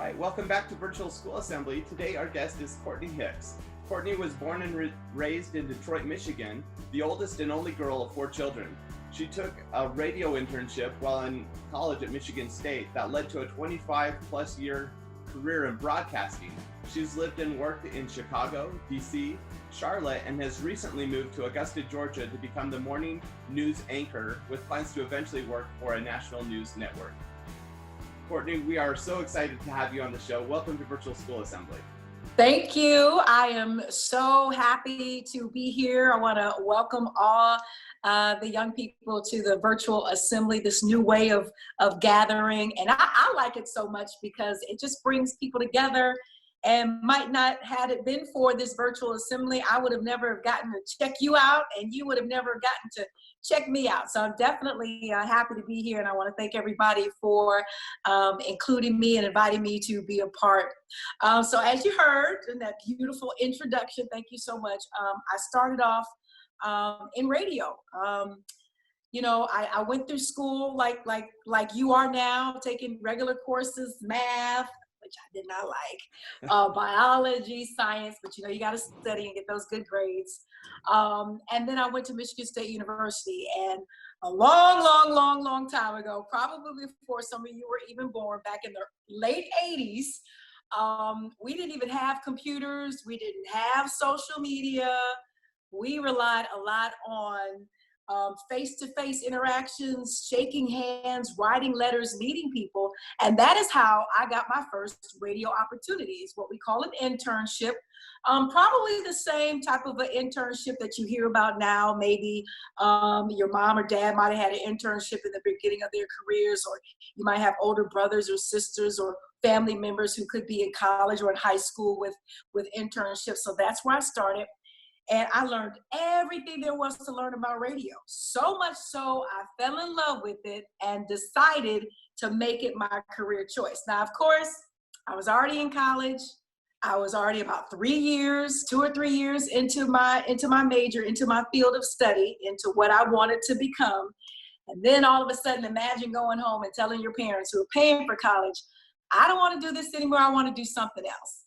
right, welcome back to Virtual School Assembly. Today our guest is Cortney Hicks. Cortney was born and raised in Detroit, Michigan, the oldest and only girl of 4 children. She took a radio internship while in college at Michigan State that led to a 25-plus year career in broadcasting. She's lived and worked in Chicago, DC, Charlotte, and has recently moved to Augusta, Georgia to become the morning news anchor with plans to eventually work for a national news network. Cortney, we are so excited to have you on the show. Welcome to Virtual School Assembly. Thank you. I am so happy to be here. I want to welcome all the young people to the virtual assembly, this new way of gathering. And I like it so much because it just brings people together. And might not had it been for this virtual assembly, I would have never gotten to check you out, and you would have never gotten to check me out. So I'm definitely happy to be here, and I want to thank everybody for including me and inviting me to be a part. So as you heard in that beautiful introduction, thank you so much. I started off in radio. I went through school like you are now, taking regular courses, math, which I did not like, biology, science, but you got to study and get those good grades. And then I went to Michigan State University, and a long time ago, probably before some of you were even born, back in the late 80s, we didn't even have computers. We didn't have social media. We relied a lot on face-to-face interactions, shaking hands, writing letters, meeting people. And that is how I got my first radio opportunities, what we call an internship. Probably the same type of an internship that you hear about now. Maybe your mom or dad might have had an internship in the beginning of their careers, or you might have older brothers or sisters or family members who could be in college or in high school with internships. So that's where I started. And I learned everything there was to learn about radio. So much so, I fell in love with it and decided to make it my career choice. Now, of course, I was already in college. I was already about 2 or 3 years into my major, into my field of study, into what I wanted to become. And then all of a sudden, imagine going home and telling your parents who are paying for college, I don't want to do this anymore. I want to do something else.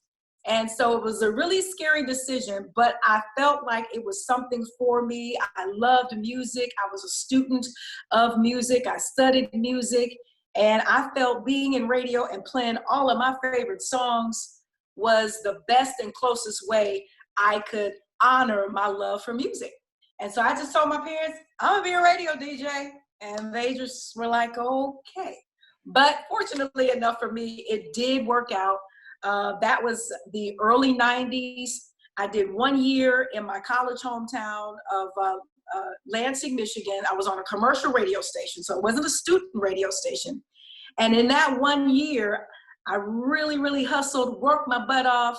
And so it was a really scary decision, but I felt like it was something for me. I loved music. I was a student of music. I studied music, and I felt being in radio and playing all of my favorite songs was the best and closest way I could honor my love for music. And so I just told my parents, I'm gonna be a radio DJ. And they just were like, okay. But fortunately enough for me, it did work out. That was the early 90s. I did 1 year in my college hometown of Lansing, Michigan. I was on a commercial radio station, so it wasn't a student radio station. And in that 1 year, I really hustled, worked my butt off,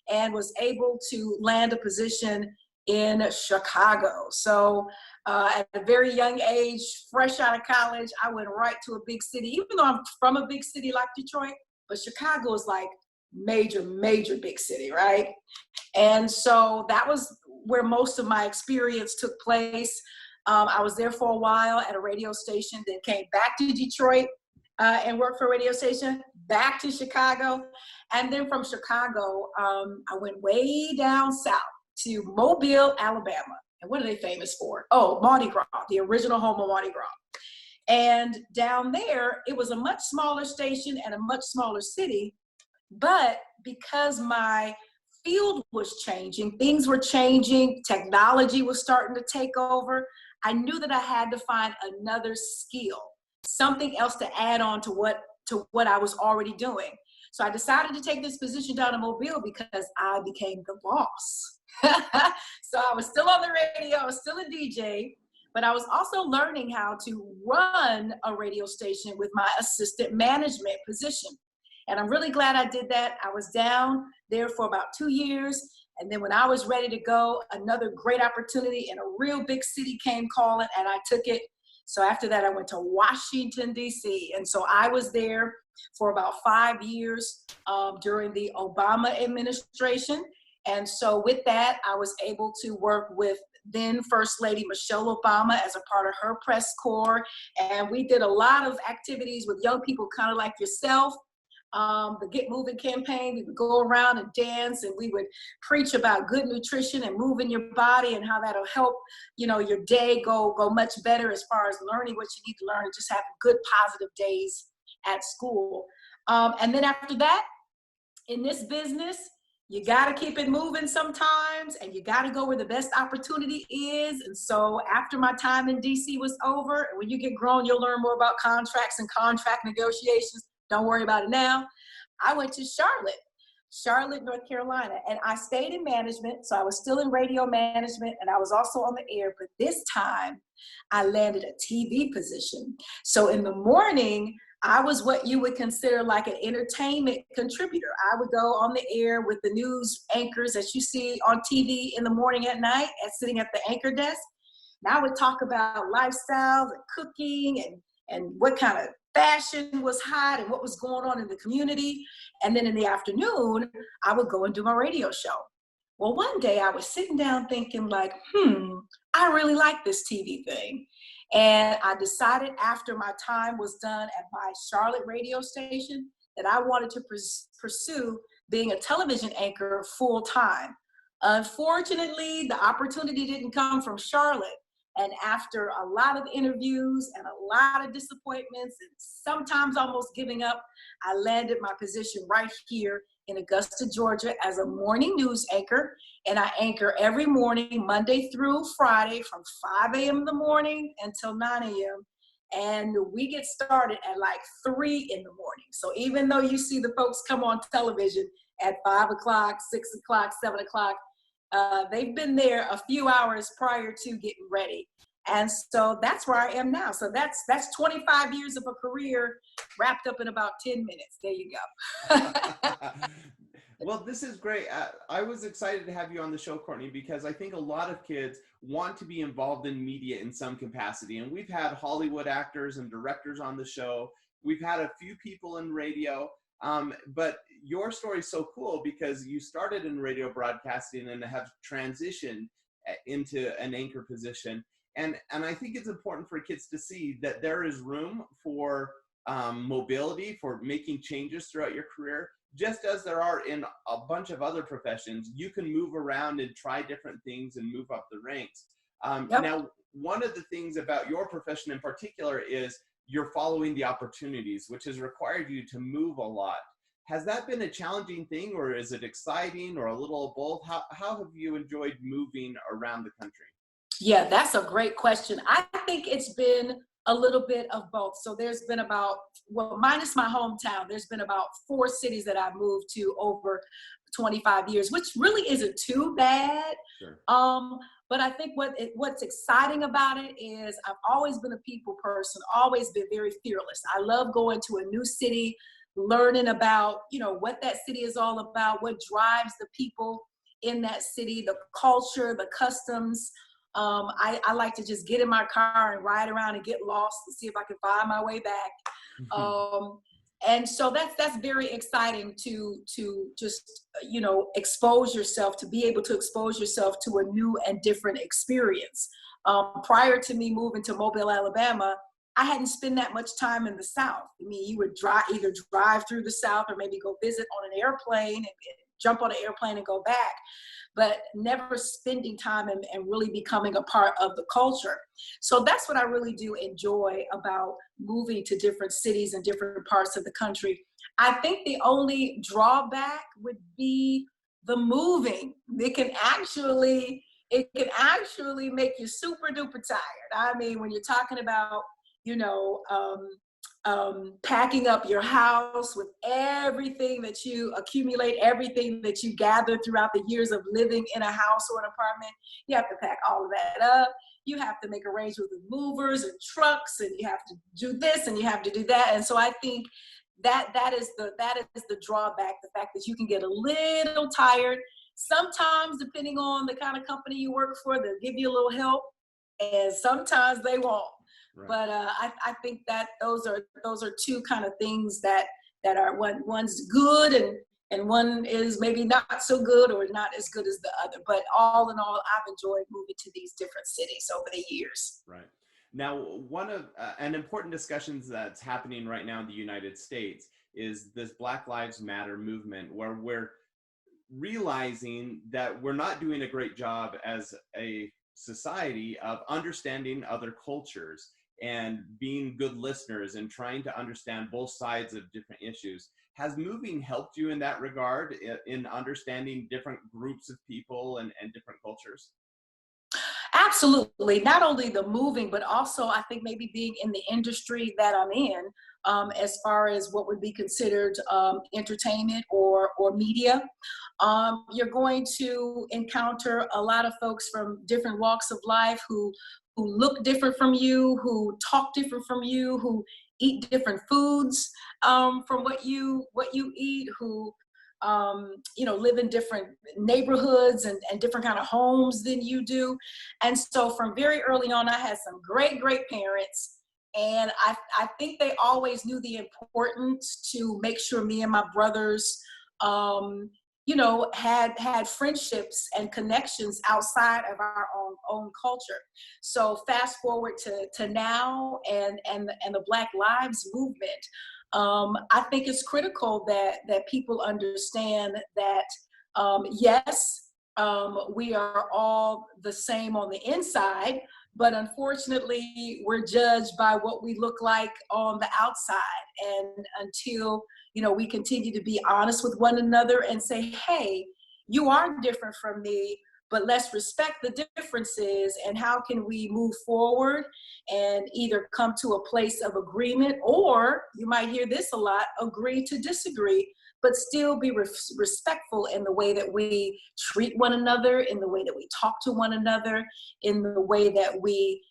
and was able to land a position in Chicago. So at a very young age, fresh out of college, I went right to a big city, even though I'm from a big city like Detroit, but Chicago is like major big city, right? And so that was where most of my experience took place. I was there for a while at a radio station, then came back to Detroit and worked for a radio station, back to Chicago. And then from Chicago, I went way down south to Mobile, Alabama. And what are they famous for? Oh, Mardi Gras, the original home of Mardi Gras. And down there, it was a much smaller station and a much smaller city. But because my field was changing, things were changing, technology was starting to take over, I knew that I had to find another skill, something else to add on to what I was already doing. So I decided to take this position down in Mobile because I became the boss. So I was still on the radio, I was still a DJ, but I was also learning how to run a radio station with my assistant management position. And I'm really glad I did that. I was down there for about 2 years. And then when I was ready to go, another great opportunity in a real big city came calling, and I took it. So after that, I went to Washington, D.C. And so I was there for about 5 years during the Obama administration. And so with that, I was able to work with then First Lady Michelle Obama as a part of her press corps. And we did a lot of activities with young people kind of like yourself, the Get Moving campaign. We would go around and dance, and we would preach about good nutrition and moving your body and how that'll help, your day go much better as far as learning what you need to learn and just having good, positive days at school. And then after that, in this business, you got to keep it moving sometimes, and you got to go where the best opportunity is. And so after my time in DC was over, when you get grown, you'll learn more about contracts and contract negotiations. Don't worry about it now. I went to Charlotte, North Carolina, and I stayed in management. So I was still in radio management, and I was also on the air, but this time I landed a TV position. So in the morning, I was what you would consider like an entertainment contributor. I would go on the air with the news anchors that you see on TV in the morning at night, sitting at the anchor desk. And I would talk about lifestyles and cooking and what kind of fashion was hot and what was going on in the community. And then in the afternoon, I would go and do my radio show. Well, one day I was sitting down thinking like, I really like this TV thing. And I decided after my time was done at my Charlotte radio station that I wanted to pursue being a television anchor full time. Unfortunately, the opportunity didn't come from Charlotte. And after a lot of interviews and a lot of disappointments and sometimes almost giving up, I landed my position right here in Augusta, Georgia as a morning news anchor. And I anchor every morning, Monday through Friday from 5 a.m. in the morning until 9 a.m. And we get started at like 3 in the morning. So even though you see the folks come on television at 5 o'clock, 6 o'clock, 7 o'clock, they've been there a few hours prior to getting ready. And so that's where I am now. So that's 25 years of a career wrapped up in about 10 minutes. There you go. Well, this is great. I was excited to have you on the show, Cortney, because I think a lot of kids want to be involved in media in some capacity. And we've had Hollywood actors and directors on the show. We've had a few people in radio. But your story is so cool because you started in radio broadcasting and have transitioned into an anchor position. And I think it's important for kids to see that there is room for mobility, for making changes throughout your career, just as there are in a bunch of other professions. You can move around and try different things and move up the ranks. Yep. Now, one of the things about your profession in particular is you're following the opportunities, which has required you to move a lot. Has that been a challenging thing, or is it exciting, or a little of both? How have you enjoyed moving around the country? Yeah, that's a great question. I think it's been a little bit of both. So there's been minus my hometown, there's been about 4 cities that I've moved to over 25 years, which really isn't too bad. Sure. But I think what's exciting about it is I've always been a people person, always been very fearless. I love going to a new city, learning about, what that city is all about, what drives the people in that city, the culture, the customs. I like to just get in my car and ride around and get lost and see if I can find my way back. And so that's very exciting to just, expose yourself, to be able to expose yourself to a new and different experience. Prior to me moving to Mobile, Alabama, I hadn't spent that much time in the South. I mean, you would either drive through the South or maybe go visit on an airplane and jump on an airplane and go back, but never spending time and really becoming a part of the culture. So that's what I really do enjoy about moving to different cities and different parts of the country. I think the only drawback would be the moving. It can actually make you super duper tired. I mean, when you're talking about, packing up your house with everything that you accumulate, everything that you gather throughout the years of living in a house or an apartment, you have to pack all of that up. You have to make arrangements with movers and trucks, and you have to do this and you have to do that. And so I think that is the drawback, the fact that you can get a little tired. Sometimes, depending on the kind of company you work for, they'll give you a little help, and sometimes they won't. Right. But I think that those are two kind of things that are one's good and one is maybe not so good or not as good as the other. But all in all, I've enjoyed moving to these different cities over the years. Right. Now, one of an important discussions that's happening right now in the United States is this Black Lives Matter movement, where we're realizing that we're not doing a great job as a society of understanding other cultures and being good listeners and trying to understand both sides of different issues. Has moving helped you in that regard, in understanding different groups of people and different cultures? Absolutely. Not only the moving, but also I think maybe being in the industry that I'm in, as far as what would be considered entertainment or media. You're going to encounter a lot of folks from different walks of life who look different from you, who talk different from you, who eat different foods from what you eat, who live in different neighborhoods and different kind of homes than you do. And so from very early on, I had some great parents. And I think they always knew the importance to make sure me and my brothers, had friendships and connections outside of our own culture. So fast forward to now and the Black Lives Movement. I think it's critical that people understand that yes, we are all the same on the inside, but unfortunately, we're judged by what we look like on the outside. And until we continue to be honest with one another and say, hey, you are different from me, but let's respect the differences, and how can we move forward and either come to a place of agreement, or you might hear this a lot, agree to disagree, but still be respectful in the way that we treat one another, in the way that we talk to one another, in the way that we,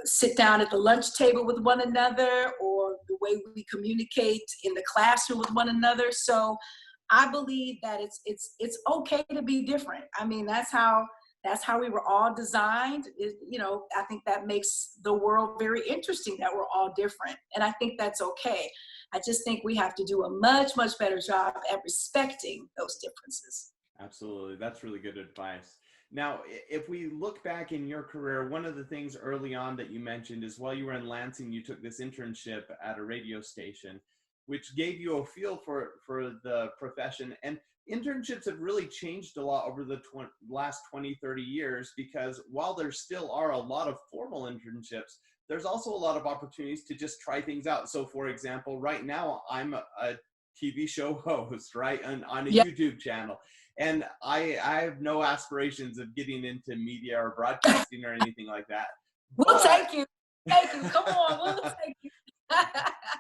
sit down at the lunch table with one another, or the way we communicate in the classroom with one another. So I believe that it's okay to be different. I mean, that's how we were all designed. I think that makes the world very interesting, that we're all different. And I think that's okay. I just think we have to do a much better job at respecting those differences. Absolutely. That's really good advice. Now, if we look back in your career, one of the things early on that you mentioned is while you were in Lansing, you took this internship at a radio station, which gave you a feel for the profession. And internships have really changed a lot over the last 20, 30 years, because while there still are a lot of formal internships, there's also a lot of opportunities to just try things out. So for example, right now I'm a TV show host, right, on a Yeah. YouTube channel. And I have no aspirations of getting into media or broadcasting or anything like that. We'll take you. Come on, we'll take you.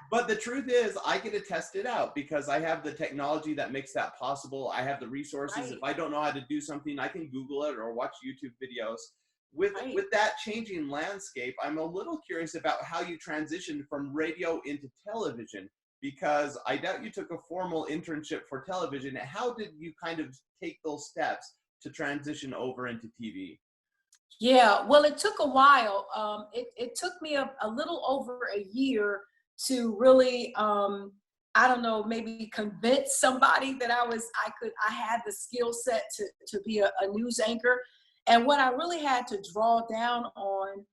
But the truth is, I get to test it out because I have the technology that makes that possible. I have the resources. Right. If I don't know how to do something, I can Google it or watch YouTube videos. With that changing landscape, I'm a little curious about how you transitioned from radio into television, because I doubt you took a formal internship for television. How did you kind of take those steps to transition over into TV? Yeah, well, it took a while. It took me a little over a year to really, I don't know, maybe convince somebody that I had the skill set to be a news anchor. And what I really had to draw down on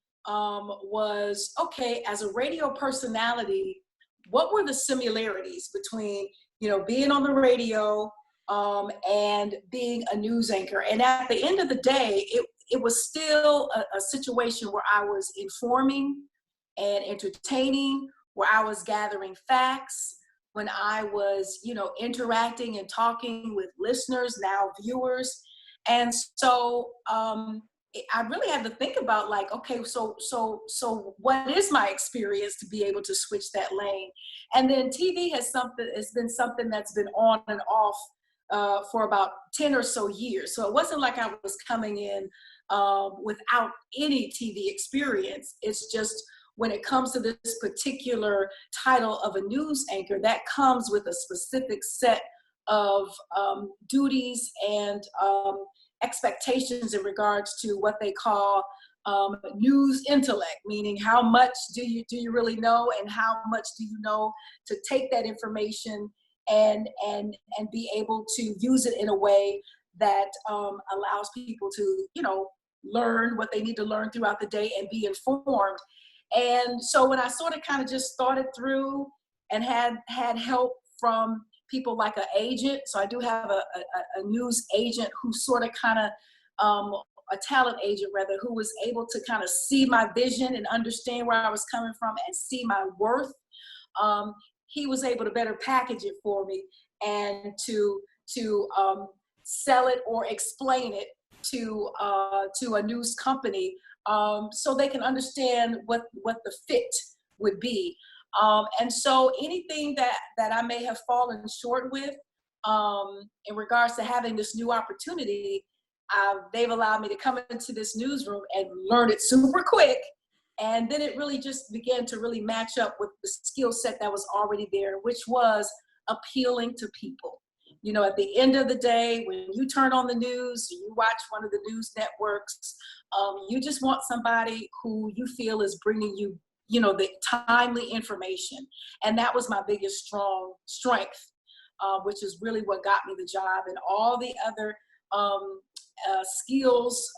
was, okay, as a radio personality, what were the similarities between, being on the radio and being a news anchor? And at the end of the day, it was still a situation where I was informing and entertaining, where I was gathering facts, when I was, interacting and talking with listeners, now viewers. And so I really had to think about, like, okay, so what is my experience to be able to switch that lane? And then TV has been something that's been on and off for about 10 or so years. So it wasn't like I was coming in without any TV experience. It's just when it comes to this particular title of a news anchor, that comes with a specific set of duties and expectations in regards to what they call news intellect, meaning how much do you really know, and how much do you know to take that information and be able to use it in a way that allows people to learn what they need to learn throughout the day and be informed. And so when I sort of kind of just started through and had help from people like an agent. So I do have a news agent who sort of kind of, a talent agent rather, who was able to kind of see my vision and understand where I was coming from and see my worth. He was able to better package it for me and to sell it or explain it to a news company, so they can understand what the fit would be. And so anything that I may have fallen short with, in regards to having this new opportunity, they've allowed me to come into this newsroom and learn it super quick. And then it really just began to really match up with the skill set that was already there, which was appealing to people. You know, at the end of the day, when you turn on the news, you watch one of the news networks, you just want somebody who you feel is bringing you, you know, the timely information. And that was my biggest strength, which is really what got me the job. And all the other skills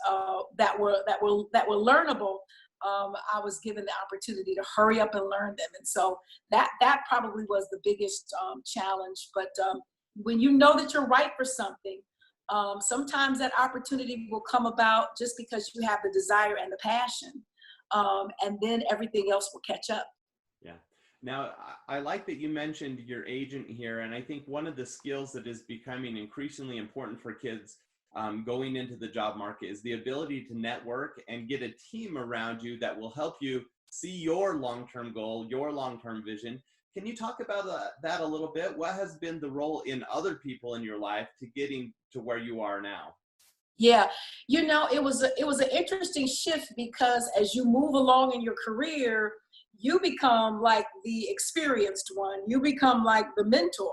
that were learnable, I was given the opportunity to hurry up and learn them. And so that probably was the biggest challenge. But when you know that you're right for something, sometimes that opportunity will come about just because you have the desire and the passion, and then everything else will catch up. Yeah. Now, I like that you mentioned your agent here, and I think one of the skills that is becoming increasingly important for kids going into the job market is the ability to network and get a team around you that will help you see your long-term goal, your long-term vision. Can you talk about that a little bit? What has been the role in other people in your life to getting to where you are now? Yeah, you know, it was an interesting shift, because as you move along in your career, you become like the experienced one. You become like the mentor.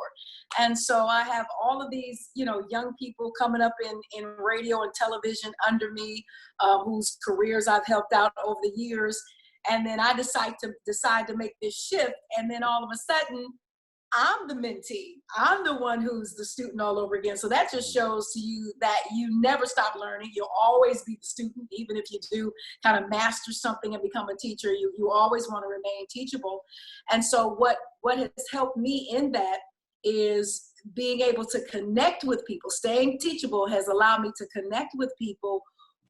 And so I have all of these, you know, young people coming up in radio and television under me, whose careers I've helped out over the years. And then I decide to make this shift. And then all of a sudden, I'm the mentee. I'm the one who's the student all over again. So that just shows to you that you never stop learning. You'll always be the student, even if you do kind of master something and become a teacher. You always want to remain teachable. And so what has helped me in that is being able to connect with people. Staying teachable has allowed me to connect with people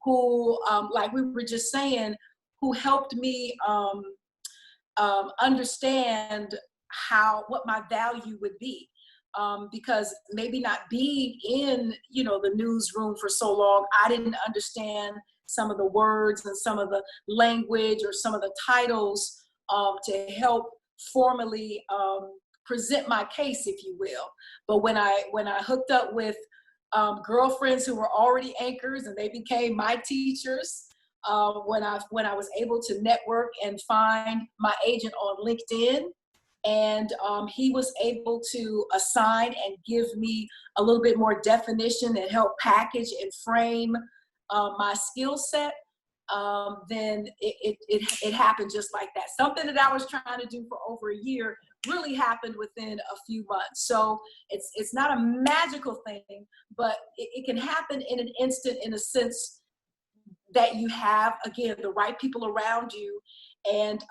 who, like we were just saying, who helped me understand what my value would be, because maybe not being in, you know, the newsroom for so long, I didn't understand some of the words and some of the language or some of the titles to help formally present my case, if you will. But when I hooked up with girlfriends who were already anchors and they became my teachers, when I was able to network and find my agent on LinkedIn, and he was able to assign and give me a little bit more definition and help package and frame my skill set, then it happened just like that. Something that I was trying to do for over a year really happened within a few months. So it's not a magical thing, but it can happen in an instant, in a sense that you have, again, the right people around you, and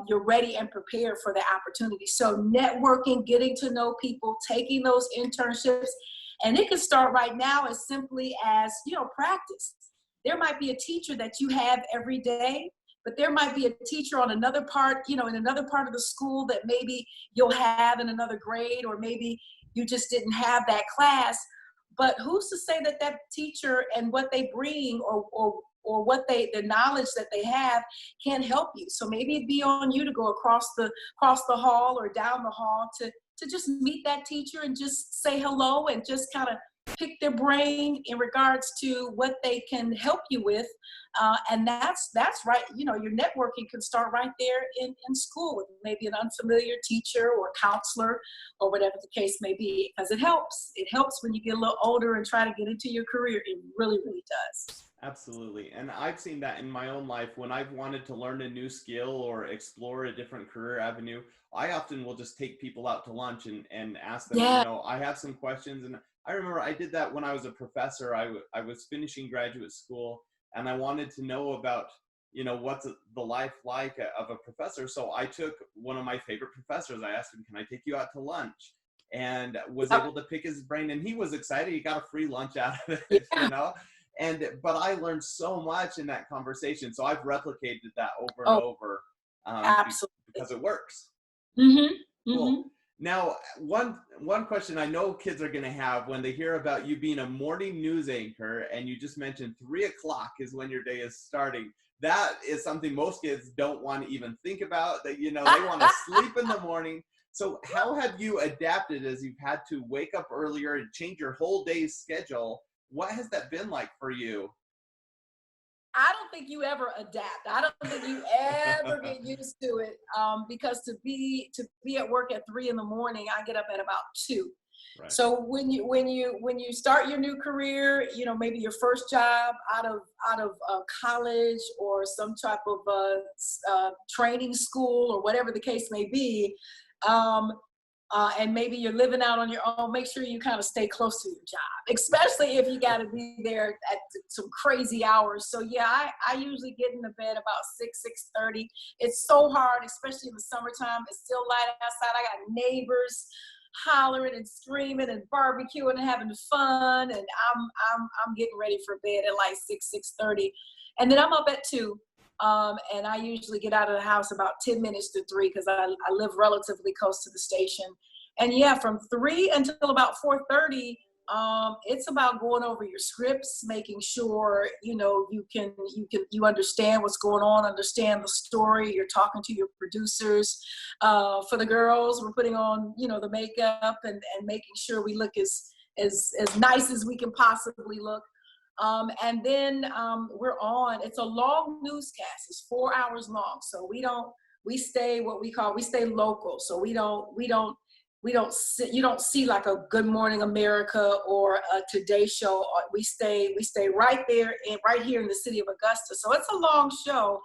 you're ready and prepared for the opportunity. So networking, getting to know people, taking those internships, and it can start right now as simply as, you know, practice. There might be a teacher that you have every day, but there might be a teacher on another part, you know, in another part of the school that maybe you'll have in another grade, or maybe you just didn't have that class. But who's to say that that teacher and what they bring, or what the knowledge that they have, can help you. So maybe it'd be on you to go across the hall or down the hall to just meet that teacher and just say hello and just kind of pick their brain in regards to what they can help you with. And that's right. You know, your networking can start right there in school with maybe an unfamiliar teacher or counselor or whatever the case may be, because it helps. It helps when you get a little older and try to get into your career. It really, really does. Absolutely. And I've seen that in my own life. When I've wanted to learn a new skill or explore a different career avenue, I often will just take people out to lunch and ask them, Yeah. you know, I have some questions. And I remember I did that when I was a professor. I was finishing graduate school, and I wanted to know about what's the life like of a professor. So I took one of my favorite professors. I asked him, can I take you out to lunch? And was able to pick his brain, and he was excited. He got a free lunch out of it, Yeah. but I learned so much in that conversation. So I've replicated that over and over, Absolutely. because it works. Mm-hmm. Cool. Mm-hmm. Now, one question I know kids are going to have when they hear about you being a morning news anchor, and you just mentioned 3:00 is when your day is starting. That is something most kids don't want to even think about. That they want to sleep in the morning. So how have you adapted as you've had to wake up earlier and change your whole day's schedule? What has that been like for you? I don't think you ever adapt. I don't think you ever get used to it. Because to be at work at 3 a.m, I get up at about 2. Right. So when you start your new career, maybe your first job out of college or some type of training school or whatever the case may be, and maybe you're living out on your own, make sure you kind of stay close to your job, especially if you got to be there at some crazy hours. So yeah, I usually get into bed about 6:30. It's so hard, especially in the summertime. It's still light outside. I got neighbors hollering and screaming and barbecuing and having fun, and I'm getting ready for bed at like 6:30, and then I'm up at 2. And I usually get out of the house about 10 minutes to 3 because I live relatively close to the station. And yeah, from 3 until about 4:30, it's about going over your scripts, making sure you understand what's going on, understand the story. You're talking to your producers. For the girls, we're putting on the makeup and making sure we look as nice as we can possibly look. And then we're on. It's a long newscast. It's 4 hours long. So we stay local. So we don't you don't see like a Good Morning America or a Today Show. We stay right there right here in the city of Augusta. So it's a long show.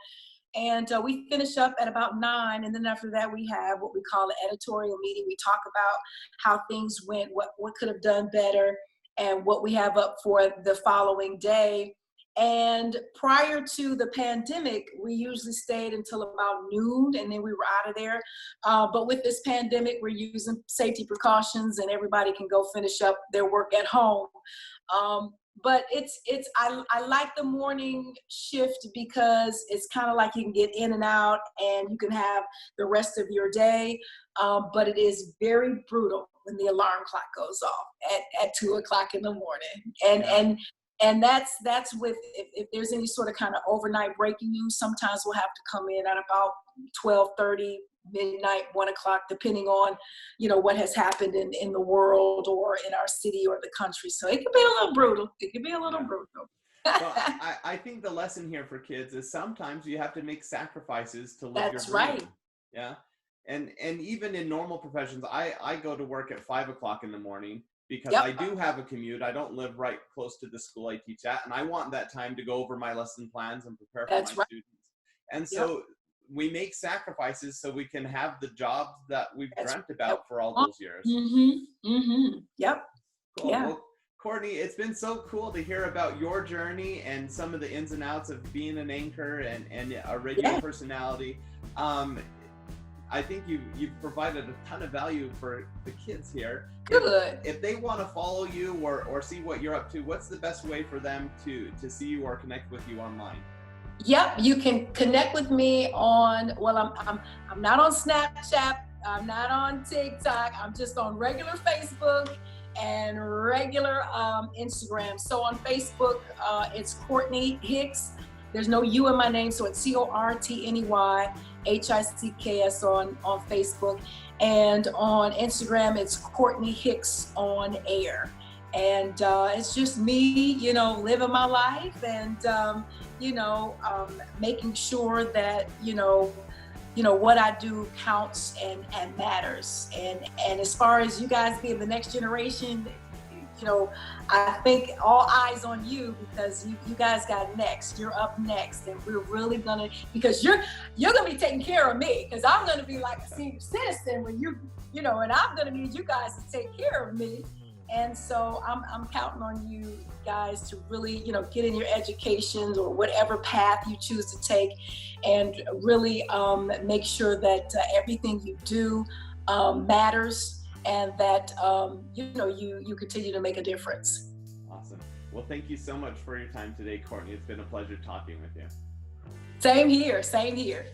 And we finish up at about 9. And then after that, we have what we call an editorial meeting. We talk about how things went, what could have done better, and what we have up for the following day. And prior to the pandemic, we usually stayed until about noon, and then we were out of there. But with this pandemic, we're using safety precautions, and everybody can go finish up their work at home. But I like the morning shift because it's kind of like you can get in and out, and you can have the rest of your day. But it is very brutal when the alarm clock goes off at 2:00 in the morning. And that's with, if there's any sort of kind of overnight breaking news, sometimes we'll have to come in at about 12:30, midnight, 1:00, depending on, what has happened in the world or in our city or the country. So it could be a little brutal. Well, I think the lesson here for kids is sometimes you have to make sacrifices to live your dream. That's right. Yeah. And even in normal professions, I go to work at 5:00 in the morning because I do have a commute. I don't live right close to the school I teach at, and I want that time to go over my lesson plans and prepare for my students. And so we make sacrifices so we can have the jobs that we've dreamt about for all those years. Mm-hmm. Mm-hmm. Yep. Cool. Yeah. Well, Cortney, it's been so cool to hear about your journey and some of the ins and outs of being an anchor and a radio personality. I think you've provided a ton of value for the kids here. Good. If they want to follow you or see what you're up to, what's the best way for them to see you or connect with you online? Yep, you can connect with me on, I'm not on Snapchat, I'm not on TikTok, I'm just on regular Facebook and regular Instagram. So on Facebook, it's Cortney Hicks. There's no U in my name, so it's CORTNEY HICKS on Facebook. And on Instagram, it's Cortney Hicks on air. And it's just me, living my life and, making sure that, what I do counts and matters. And as far as you guys being the next generation, I think all eyes on you because you guys got next. You're up next, and we're really because you're gonna be taking care of me because I'm gonna be like a senior citizen when and I'm gonna need you guys to take care of me. And so I'm counting on you guys to really, get in your educations or whatever path you choose to take, and really make sure that everything you do matters, and that you continue to make a difference. Awesome. Well, thank you so much for your time today, Cortney. It's been a pleasure talking with you. Same here. Same here.